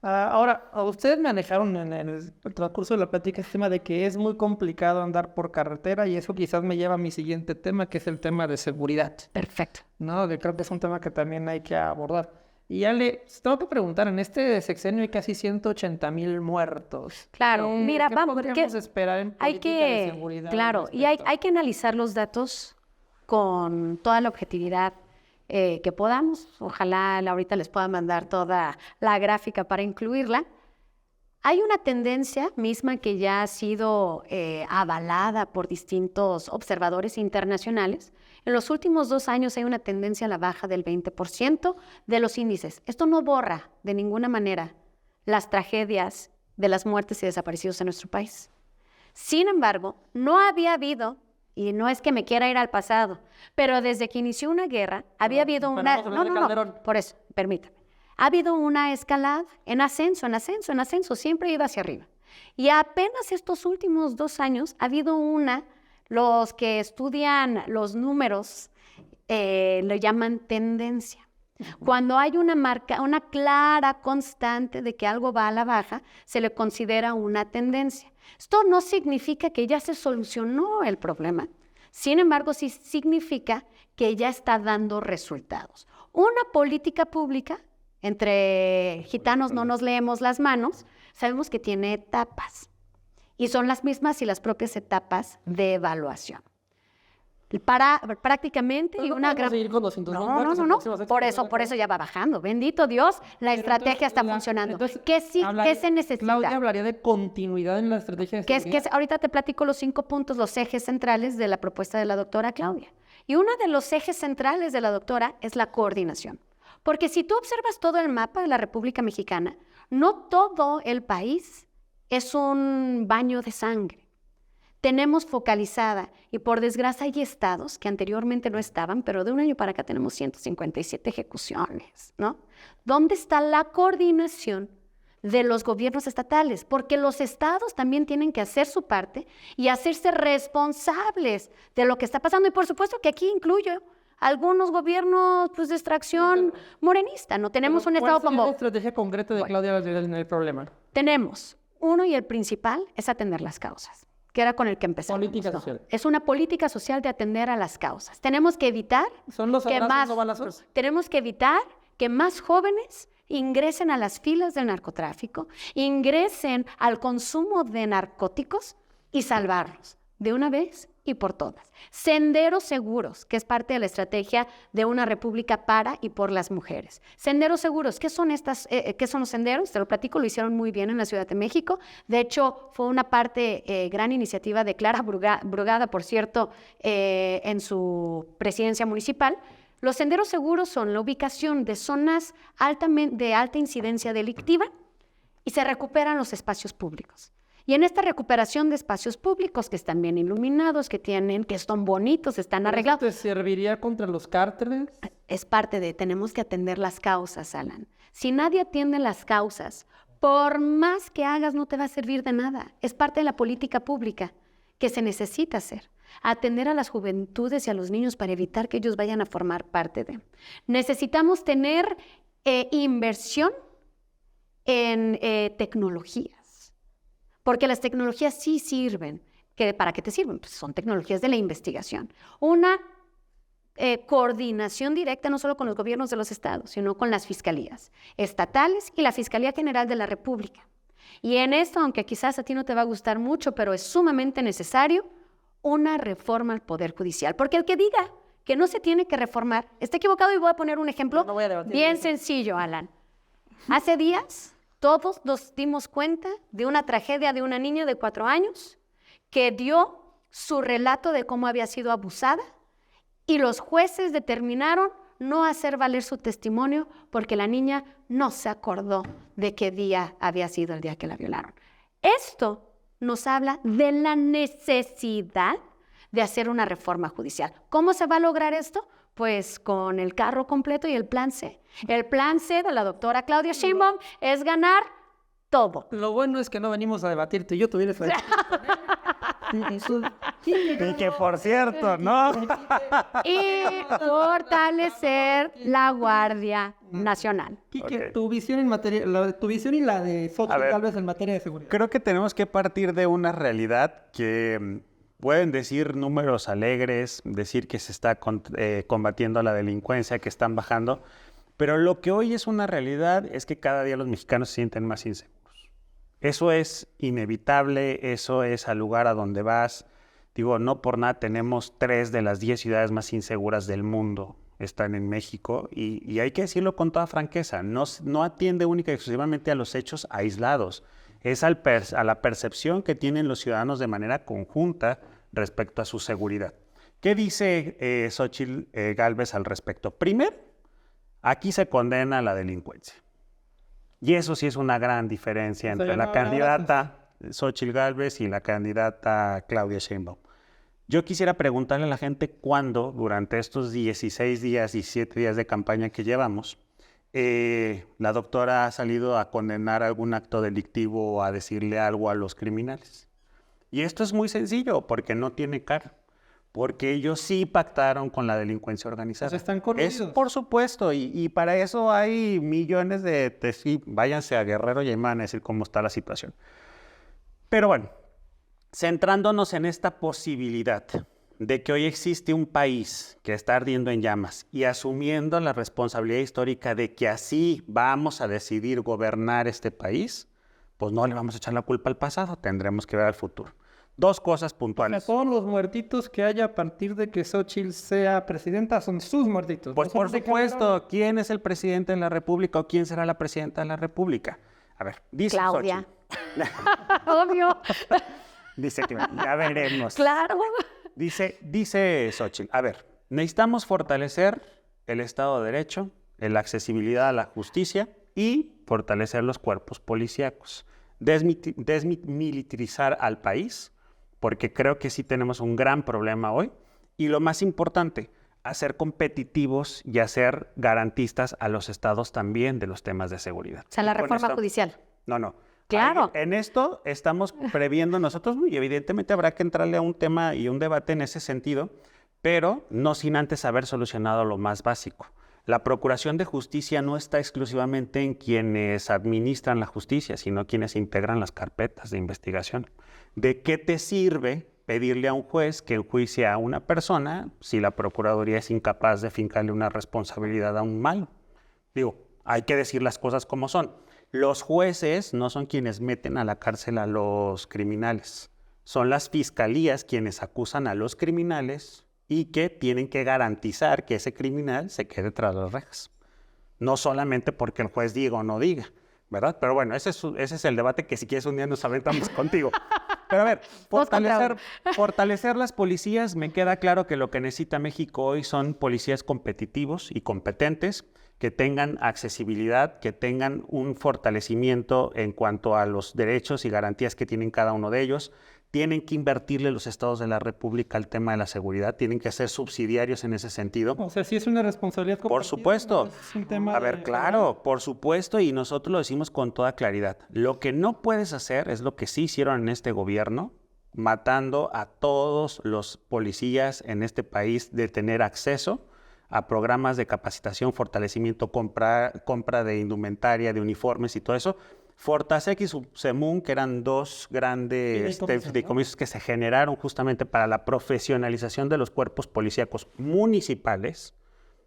Ahora, a ustedes manejaron en el transcurso de la plática el tema de que es muy complicado andar por carretera y eso quizás me lleva a mi siguiente tema, que es el tema de seguridad, Perfecto. ¿no? Creo que es un tema que también hay que abordar. Y Ale, tengo que preguntar, en este sexenio hay casi 180,000 muertos. Claro, mira, ¿Qué vamos, podríamos esperar en política de seguridad al claro, y hay respecto? que analizar los datos con toda la objetividad que podamos. Ojalá ahorita les pueda mandar toda la gráfica para incluirla. Hay una tendencia misma que ya ha sido avalada por distintos observadores internacionales. En los últimos 2 años hay una tendencia a la baja del 20% de los índices. Esto no borra de ninguna manera las tragedias de las muertes y desaparecidos en nuestro país. Sin embargo, no había habido, y no es que me quiera ir al pasado, pero desde que inició una guerra, había habido una... Estamos hablando de Calderón. por eso, permítame. Ha habido una escalada en ascenso, en ascenso, en ascenso, siempre iba hacia arriba. Y apenas estos últimos 2 años ha habido los que estudian los números lo llaman tendencia. Cuando hay una marca, una clara constante de que algo va a la baja, se le considera una tendencia. Esto no significa que ya se solucionó el problema. Sin embargo, sí significa que ya está dando resultados. Una política pública, entre gitanos no nos leemos las manos, sabemos que tiene etapas. Y son las mismas y las propias etapas de evaluación. Prácticamente Pero y no una podemos gran... seguir con 200,000 No, muertos en no. próximas Por eso ya va bajando. Bendito Dios, la Pero estrategia está funcionando. ¿Qué se necesita? Claudia hablaría de continuidad en la estrategia de seguridad. Ahorita te platico los 5 puntos, los ejes centrales de la propuesta de la doctora Claudia. Y uno de los ejes centrales de la doctora es la coordinación. Porque si tú observas todo el mapa de la República Mexicana, no todo el país es un baño de sangre. Tenemos focalizada, y por desgracia hay estados que anteriormente no estaban, pero de un año para acá tenemos 157 ejecuciones, ¿no? ¿Dónde está la coordinación de los gobiernos estatales? Porque los estados también tienen que hacer su parte y hacerse responsables de lo que está pasando. Y por supuesto que aquí incluyo algunos gobiernos de extracción morenista. No tenemos un estado ¿Cuál sería como... la estrategia concreta de Claudia en el problema? Tenemos uno, y el principal es atender las causas, que era con el que empezamos. Política social. Es una política social de atender a las causas. Tenemos que evitar ¿Son los abrazos no balazos? tenemos que evitar que más jóvenes ingresen a las filas del narcotráfico, ingresen al consumo de narcóticos y salvarlos de una vez y por todas. Senderos seguros, que es parte de la estrategia de una república para y por las mujeres. Senderos seguros, ¿qué son los senderos? Te lo platico, lo hicieron muy bien en la Ciudad de México. De hecho, fue una gran iniciativa de Clara Brugada, por cierto, en su presidencia municipal. Los senderos seguros son la ubicación de zonas de alta incidencia delictiva y se recuperan los espacios públicos. Y en esta recuperación de espacios públicos que están bien iluminados, que están bonitos, están arreglados. ¿Esto te serviría contra los cárteles? Es parte tenemos que atender las causas, Alan. Si nadie atiende las causas, por más que hagas, no te va a servir de nada. Es parte de la política pública que se necesita hacer. Atender a las juventudes y a los niños para evitar que ellos vayan a formar parte de. Necesitamos tener inversión en tecnologías. Porque las tecnologías sí sirven. ¿Para qué te sirven? Pues son tecnologías de la investigación. Una coordinación directa no solo con los gobiernos de los estados, sino con las fiscalías estatales y la Fiscalía General de la República. Y en esto, aunque quizás a ti no te va a gustar mucho, pero es sumamente necesario una reforma al Poder Judicial. Porque el que diga que no se tiene que reformar está equivocado, y voy a poner un ejemplo bien sencillo, Alan. Hace días todos nos dimos cuenta de una tragedia de una niña de 4 años que dio su relato de cómo había sido abusada, y los jueces determinaron no hacer valer su testimonio porque la niña no se acordó de qué día había sido el día que la violaron. Esto nos habla de la necesidad de hacer una reforma judicial. ¿Cómo se va a lograr esto? Pues con el carro completo y el plan C. El plan C de la doctora Claudia Sheinbaum es ganar todo. Lo bueno es que no venimos a debatir tú y yo, tú vienes a Y que por cierto, ¿no? Y fortalecer la Guardia Nacional. Quique, Ok. tu visión en materia, tu visión y la de A Xochitl ver. Gálvez en materia de seguridad. Creo que tenemos que partir de una realidad que pueden decir números alegres, decir que se está combatiendo la delincuencia, que están bajando, pero lo que hoy es una realidad es que cada día los mexicanos se sienten más inseguros. Eso es inevitable, eso es al lugar a donde vas. Digo, no por nada tenemos 3 de las 10 ciudades más inseguras del mundo están en México y hay que decirlo con toda franqueza, no atiende única y exclusivamente a los hechos aislados, es a la percepción que tienen los ciudadanos de manera conjunta respecto a su seguridad. ¿Qué dice Xochitl Gálvez al respecto? Primero, aquí se condena la delincuencia. Y eso sí es una gran diferencia entre la candidata Xochitl Gálvez y la candidata Claudia Sheinbaum. Yo quisiera preguntarle a la gente cuándo, durante estos 16 días, 17 días de campaña que llevamos, la doctora ha salido a condenar algún acto delictivo o a decirle algo a los criminales. Y esto es muy sencillo, porque no tiene cara. Porque ellos sí pactaron con la delincuencia organizada. Pues están coludidos. Por supuesto, y para eso hay millones de sí, váyanse a Guerrero y ahí me van a decir cómo está la situación. Pero bueno, centrándonos en esta posibilidad de que hoy existe un país que está ardiendo en llamas y asumiendo la responsabilidad histórica de que así vamos a decidir gobernar este país, pues no le vamos a echar la culpa al pasado, tendremos que ver al futuro. 2 cosas puntuales. Todos los muertitos que haya a partir de que Xochitl sea presidenta son sus muertitos. Pues por Nosotros de supuesto, Calderón, ¿quién es el presidente de la República o quién será la presidenta de la República? A ver, dice Claudia. Xochitl. Obvio. Dice Claudia, ya veremos. Claro. Dice Xochitl, a ver, necesitamos fortalecer el Estado de Derecho, la accesibilidad a la justicia y fortalecer los cuerpos policíacos. Desmilitarizar al país, porque creo que sí tenemos un gran problema hoy. Y lo más importante, hacer competitivos y hacer garantistas a los estados también de los temas de seguridad. O sea, la Y con reforma esto- judicial. No. Claro. En esto estamos previendo nosotros y evidentemente habrá que entrarle a un tema y un debate en ese sentido, pero no sin antes haber solucionado lo más básico. La Procuración de Justicia no está exclusivamente en quienes administran la justicia, sino quienes integran las carpetas de investigación. ¿De qué te sirve pedirle a un juez que enjuicie a una persona si la Procuraduría es incapaz de fincarle una responsabilidad a un malo? Digo, hay que decir las cosas como son. Los jueces no son quienes meten a la cárcel a los criminales. Son las fiscalías quienes acusan a los criminales y que tienen que garantizar que ese criminal se quede tras las rejas. No solamente porque el juez diga o no diga, ¿verdad? Pero bueno, ese es el debate que si quieres un día nos aventamos contigo. Pero a ver, fortalecer las policías, me queda claro que lo que necesita México hoy son policías competitivos y competentes, que tengan accesibilidad, que tengan un fortalecimiento en cuanto a los derechos y garantías que tienen cada uno de ellos. Tienen que invertirle los estados de la República al tema de la seguridad, tienen que ser subsidiarios en ese sentido. O sea, sí es una responsabilidad Por compartida, supuesto. ¿no? Es un tema A ver, claro, por supuesto, y nosotros lo decimos con toda claridad. Lo que no puedes hacer es lo que sí hicieron en este gobierno, matando a todos los policías en este país de tener acceso a programas de capacitación, fortalecimiento, compra de indumentaria, de uniformes y todo eso. Fortasec y Subsemun, que eran 2 grandes fideicomisos que se generaron justamente para la profesionalización de los cuerpos policíacos municipales,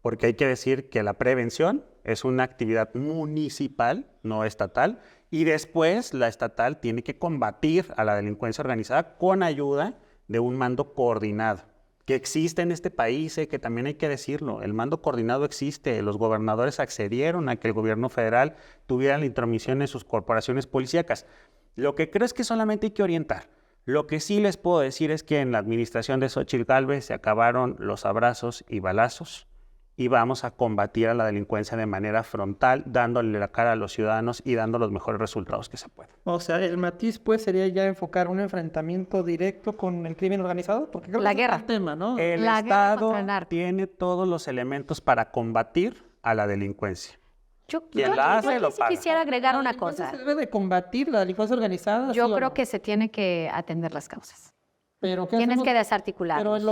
porque hay que decir que la prevención es una actividad municipal, no estatal, y después la estatal tiene que combatir a la delincuencia organizada con ayuda de un mando coordinado, que existe en este país, que también hay que decirlo. El mando coordinado existe, los gobernadores accedieron a que el gobierno federal tuviera la intromisión en sus corporaciones policíacas. Lo que creo es que solamente hay que orientar. Lo que sí les puedo decir es que en la administración de Xochitl Gálvez se acabaron los abrazos y balazos y vamos a combatir a la delincuencia de manera frontal, dándole la cara a los ciudadanos y dando los mejores resultados que se puedan. O sea, el matiz pues sería ya enfocar un enfrentamiento directo con el crimen organizado, porque creo La que ese guerra. es el tema, ¿no? El La guerra Estado contra el narco. tiene todos los elementos para combatir a la delincuencia. Yo la hace, aquí lo sí paga. quisiera agregar La una delincuencia cosa. se debe de combatir la delincuencia organizada. Yo ¿sí o creo no? que se tiene que atender las causas. Pero ¿qué Tienes hacemos? que desarticularlos. Pero en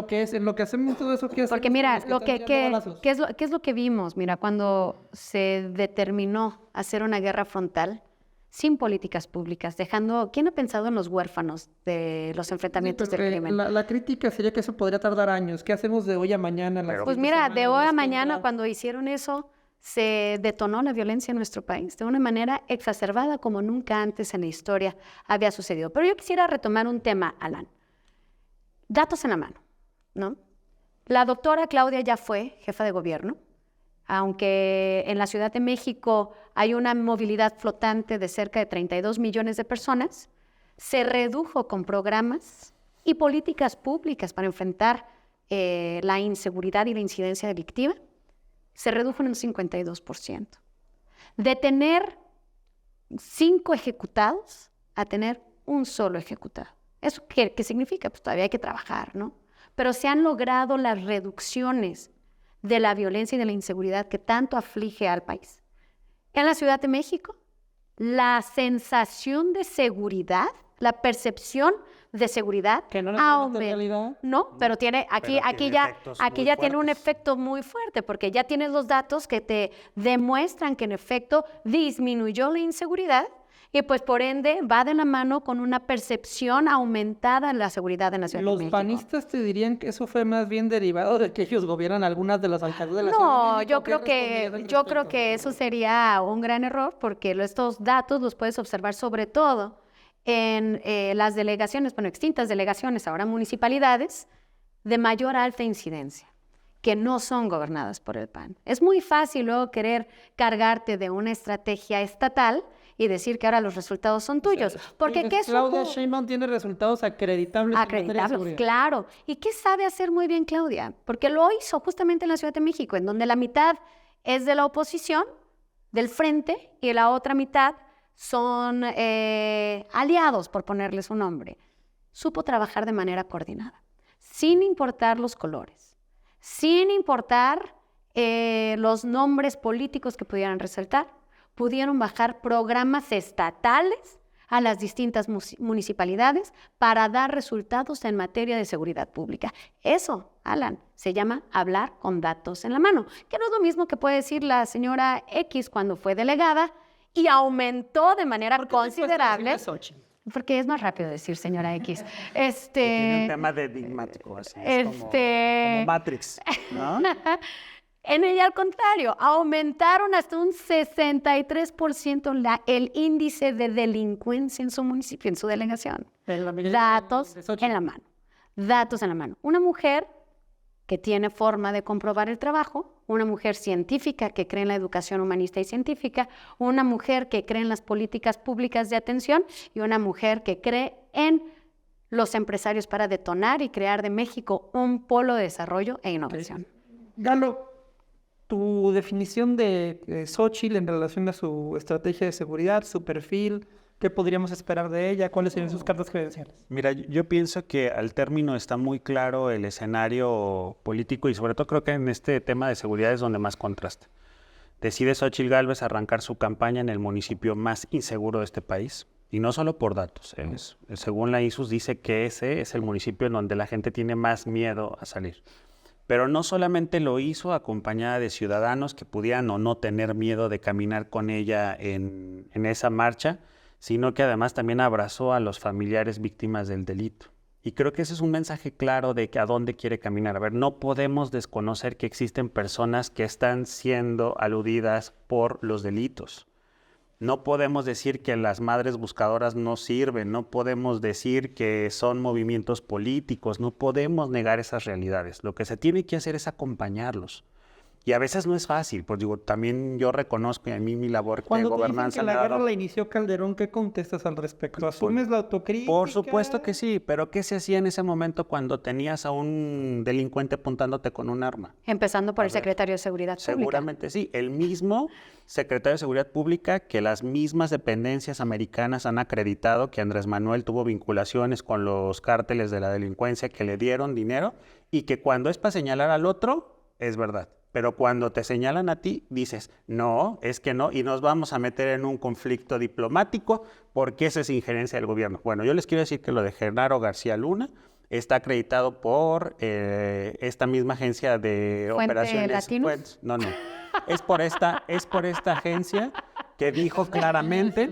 lo que hacemos todo eso, ¿qué hacemos? Porque mira, con los que están tirando balazos? ¿qué es lo que vimos? Mira, cuando se determinó hacer una guerra frontal sin políticas públicas, ¿quién ha pensado en los huérfanos de los enfrentamientos del crimen? La crítica sería que eso podría tardar años. ¿Qué hacemos de hoy a mañana? Pues mira, de hoy a mañana, cuando hicieron eso, se detonó la violencia en nuestro país de una manera exacerbada como nunca antes en la historia había sucedido. Pero yo quisiera retomar un tema, Alan. Datos en la mano, ¿no? La doctora Claudia ya fue jefa de gobierno, aunque en la Ciudad de México hay una movilidad flotante de cerca de 32 millones de personas, se redujo con programas y políticas públicas para enfrentar la inseguridad y la incidencia delictiva, se redujo en un 52%. De tener 5 ejecutados a tener un solo ejecutado. ¿Eso qué significa? Pues todavía hay que trabajar, ¿no? Pero se han logrado las reducciones de la violencia y de la inseguridad que tanto aflige al país. En la Ciudad de México, la sensación de seguridad, la percepción de seguridad que no aumenta en realidad. No, pero aquí ya tiene un efecto muy fuerte, porque ya tienes los datos que te demuestran que en efecto disminuyó la inseguridad y pues por ende va de la mano con una percepción aumentada de la seguridad en la Ciudad de México. Los panistas te dirían que eso fue más bien derivado de que ellos gobiernan algunas de las alcaldías de la Ciudad de México. yo creo que eso sería un gran error, porque estos datos los puedes observar sobre todo en las delegaciones, extintas delegaciones, ahora municipalidades, de mayor alta incidencia, que no son gobernadas por el PAN. Es muy fácil luego querer cargarte de una estrategia estatal y decir que ahora los resultados son tuyos. Porque ¿qué Claudia Sheinbaum tiene resultados acreditables. Claro. ¿Y qué sabe hacer muy bien Claudia? Porque lo hizo justamente en la Ciudad de México, en donde la mitad es de la oposición, del frente, y la otra mitad son aliados, por ponerles un nombre. Supo trabajar de manera coordinada, sin importar los colores, sin importar los nombres políticos que pudieran resaltar. Pudieron bajar programas estatales a las distintas municipalidades para dar resultados en materia de seguridad pública. Eso, Alan, se llama hablar con datos en la mano, que no es lo mismo que puede decir la señora X cuando fue delegada y aumentó de manera considerable. Porque es más rápido decir señora X. Tiene un tema de enigmático, así es como Matrix, ¿no? En ella, al contrario, aumentaron hasta un 63% el índice de delincuencia en su municipio, en su delegación. Datos en la mano. Datos en la mano. Una mujer que tiene forma de comprobar el trabajo, una mujer científica que cree en la educación humanista y científica, una mujer que cree en las políticas públicas de atención y una mujer que cree en los empresarios para detonar y crear de México un polo de desarrollo e innovación. Galo, tu definición de Xóchitl en relación a su estrategia de seguridad, su perfil, ¿qué podríamos esperar de ella? ¿Cuáles serían sus cartas credenciales? Mira, yo pienso que al término está muy claro el escenario político y sobre todo creo que en este tema de seguridad es donde más contrasta. Decide Xóchitl Gálvez arrancar su campaña en el municipio más inseguro de este país. Y no solo por datos. Según la ISUS dice que ese es el municipio en donde la gente tiene más miedo a salir. Pero no solamente lo hizo acompañada de ciudadanos que pudieran o no tener miedo de caminar con ella en esa marcha, sino que además también abrazó a los familiares víctimas del delito. Y creo que ese es un mensaje claro de que a dónde quiere caminar. A ver, no podemos desconocer que existen personas que están siendo aludidas por los delitos. No podemos decir que las madres buscadoras no sirven, no podemos decir que son movimientos políticos, no podemos negar esas realidades. Lo que se tiene que hacer es acompañarlos. Y a veces no es fácil, pues digo, también yo reconozco a mí mi labor de gobernanza. Cuando te dicen que la guerra la inició Calderón, ¿qué contestas al respecto? ¿Asumes la autocrítica? Por supuesto que sí, pero ¿qué se hacía en ese momento cuando tenías a un delincuente apuntándote con un arma? Empezando por el secretario de Seguridad Pública. Seguramente sí, el mismo secretario de Seguridad Pública que las mismas dependencias americanas han acreditado que Andrés Manuel tuvo vinculaciones con los cárteles de la delincuencia que le dieron dinero y que cuando es para señalar al otro, es verdad. Pero cuando te señalan a ti, dices, no, es que no, y nos vamos a meter en un conflicto diplomático porque esa es injerencia del gobierno. Bueno, yo les quiero decir que lo de Genaro García Luna está acreditado por esta misma agencia de ¿Fuente operaciones. Latinos? No. Es por esta agencia que dijo claramente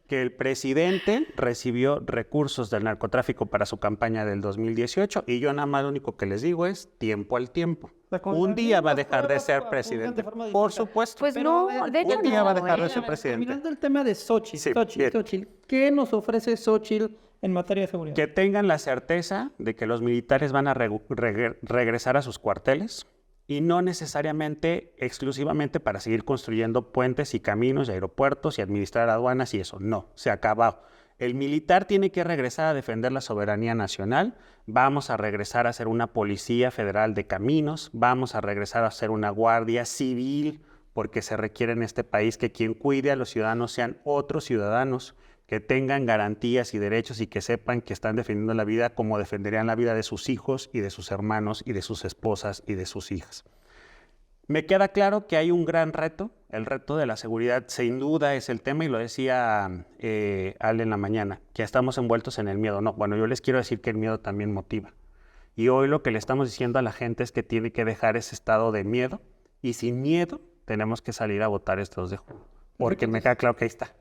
que el presidente recibió recursos del narcotráfico para su campaña del 2018 y yo nada más lo único que les digo es tiempo al tiempo. Un día va a dejar de ser presidente. Por supuesto. Pues no, de hecho un día va a no, dejar de ¿eh? ser presidente. Mirando el tema de Xochitl, Sí, bien. Xochitl, ¿qué nos ofrece Xochitl en materia de seguridad? Que tengan la certeza de que los militares van a regresar a sus cuarteles y no necesariamente exclusivamente para seguir construyendo puentes y caminos y aeropuertos y administrar aduanas y eso. No, se acabó. El militar tiene que regresar a defender la soberanía nacional, vamos a regresar a ser una policía federal de caminos, vamos a regresar a ser una guardia civil, porque se requiere en este país que quien cuide a los ciudadanos sean otros ciudadanos, que tengan garantías y derechos y que sepan que están defendiendo la vida como defenderían la vida de sus hijos y de sus hermanos y de sus esposas y de sus hijas. Me queda claro que hay un gran reto, el reto de la seguridad sin duda es el tema y lo decía Ale en la mañana, que estamos envueltos en el miedo. No, bueno, yo les quiero decir que el miedo también motiva. Y hoy lo que le estamos diciendo a la gente es que tiene que dejar ese estado de miedo y sin miedo tenemos que salir a votar este 2 de junio, porque me queda claro que ahí está.